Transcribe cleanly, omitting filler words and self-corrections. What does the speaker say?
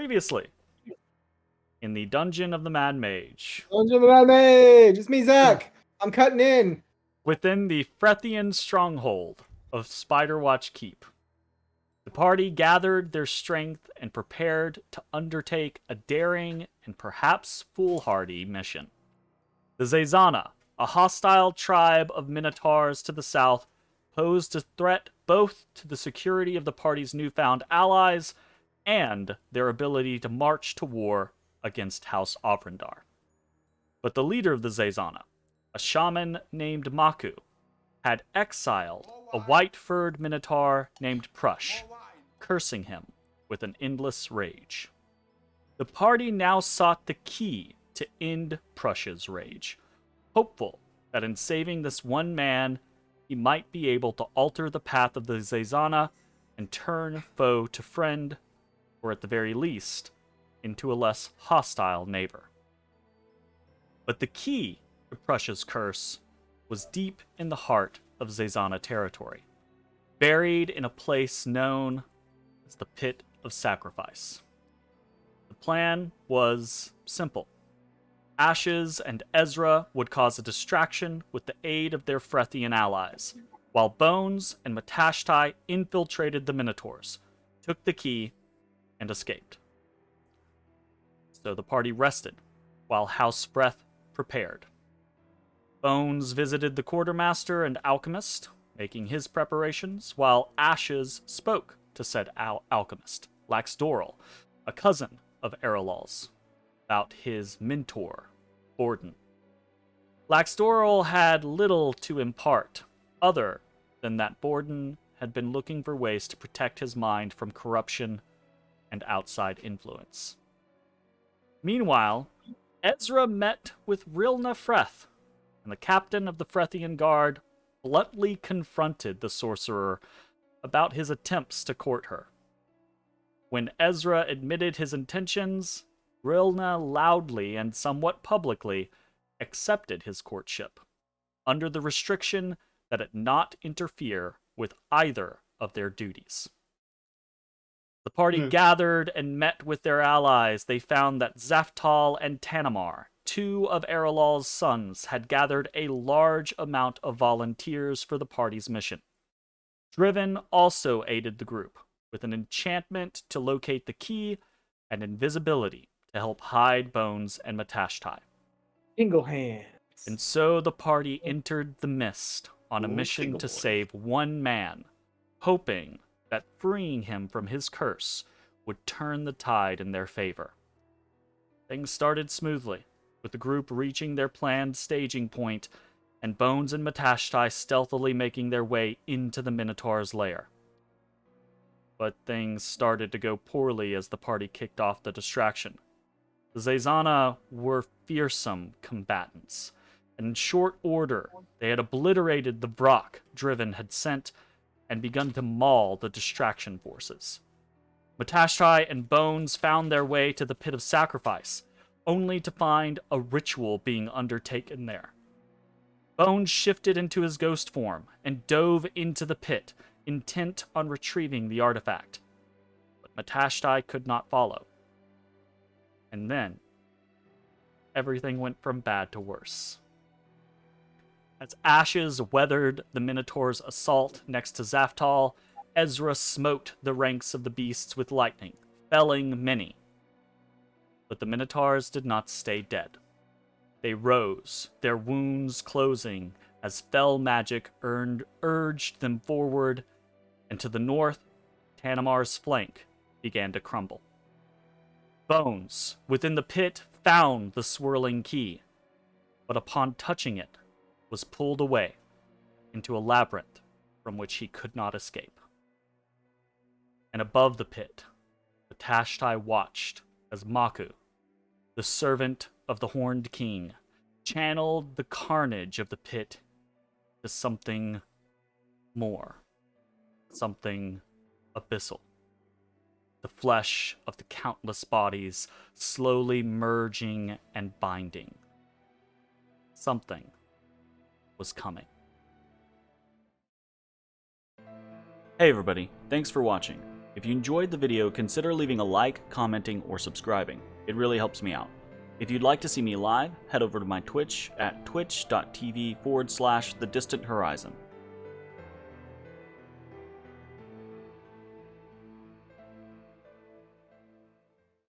Previously, in the dungeon of the Mad Mage, Dungeon of the Mad Mage! It's me, Zach! I'm cutting in! within the Frethian stronghold of Spiderwatch Keep, the party gathered their strength and prepared to undertake a daring and perhaps foolhardy mission. The Zazana, a hostile tribe of minotaurs to the south, posed a threat both to the security of the party's newfound allies and their ability to march to war against House Avrindar. But the leader of the Zazana, a shaman named Maku, had exiled a white-furred minotaur named Prush, cursing him with an endless rage. The party now sought the key to end Prush's rage, hopeful that in saving this one man, he might be able to alter the path of the Zazana and turn foe to friend, or at the very least, into a less hostile neighbor. But the key to Prush's curse was deep in the heart of Zazana territory, buried in a place known as the Pit of Sacrifice. The plan was simple. Ashes and Ezrah would cause a distraction with the aid of their Frethian allies, while Bones and Matashtai infiltrated the Minotaurs, took the key, and escaped. So the party rested, while House Breath prepared. Bones visited the quartermaster and alchemist, making his preparations, while Ashes spoke to said alchemist, Laxdoral, a cousin of Erelol's, about his mentor, Borden. Laxdoral had little to impart, other than that Borden had been looking for ways to protect his mind from corruption and outside influence. Meanwhile, Ezrah met with Rilna Freth, and the captain of the Frethian Guard bluntly confronted the sorcerer about his attempts to court her. When Ezrah admitted his intentions, Rilna loudly and somewhat publicly accepted his courtship, under the restriction that it not interfere with either of their duties. The party gathered and met with their allies. They found that Zaftal and Tanamar, two of Erelol's sons, had gathered a large amount of volunteers for the party's mission. Driven also aided the group, with an enchantment to locate the key and invisibility to help hide Bones and Matashtai. Jingle hands. And so the party entered the mist on a mission to save one man, hoping that freeing him from his curse would turn the tide in their favor. Things started smoothly, with the group reaching their planned staging point, and Bones and Matashtai stealthily making their way into the Minotaur's lair. But things started to go poorly as the party kicked off the distraction. The Zazana were fearsome combatants, and in short order, they had obliterated the Vrock Driven had sent and begun to maul the distraction forces. Matashtai and Bones found their way to the Pit of Sacrifice, only to find a ritual being undertaken there. Bones shifted into his ghost form and dove into the pit, intent on retrieving the artifact. But Matashtai could not follow. And then, everything went from bad to worse. As Ashes weathered the Minotaur's assault next to Zaftal, Ezrah smote the ranks of the beasts with lightning, felling many. But the Minotaurs did not stay dead. They rose, their wounds closing, as fell magic urged them forward, and to the north, Tanamar's flank began to crumble. Bones, within the pit, found the swirling key, but upon touching it, was pulled away into a labyrinth from which he could not escape. And above the pit, Matashtai watched as Maku, the servant of the Horned King, channeled the carnage of the pit to something more, something abyssal. The flesh of the countless bodies slowly merging and binding. Something was coming. Hey everybody, thanks for watching. If you enjoyed the video, consider leaving a like, commenting, or subscribing. It really helps me out. If you'd like to see me live, head over to my Twitch at twitch.tv/thedistanthorizon.